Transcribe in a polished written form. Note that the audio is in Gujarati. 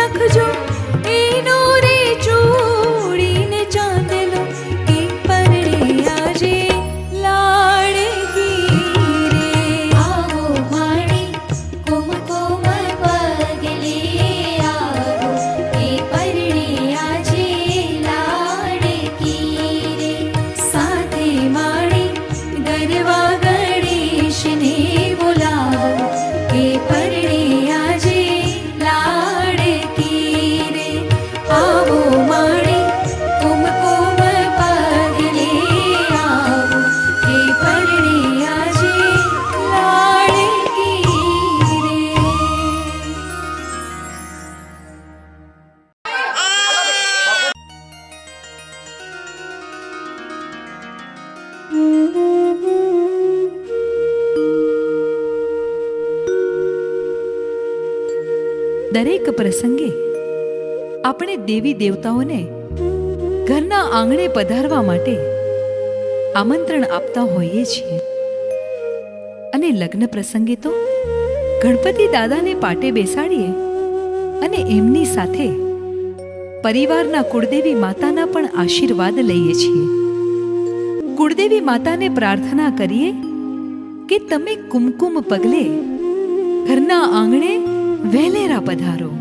રાખજો એનો રે ચોડીને ચાંદલો કે પરણે આજે લાડકી રે. આવો માણી કુમકુમ પગલે આવો એ પરણે આજે લાડકી રે. સાથે માણી ગરવા ગણેશને બોલાવો કે પરણે આજે લાડકી રે. આવો માણી કુમકુમ પગલે આવો કે પરણે આજે લાડકી રે. દરેક પ્રસંગે આપણે દેવી દેવતાઓને ઘરના આંગણે પધારવા માટે આમંત્રણ આપતા હોઈએ છીએ. અને લગ્ન પ્રસંગે તો ગણપતિ દાદાને પાટે બેસાડીએ અને એમની સાથે પરિવારના કુળદેવી માતાના પણ આશીર્વાદ લઈએ છીએ. કુળદેવી માતાને પ્રાર્થના કરીએ કે તમે કુમકુમ પગલે ઘરના આંગણે વહેલેરા પધારો.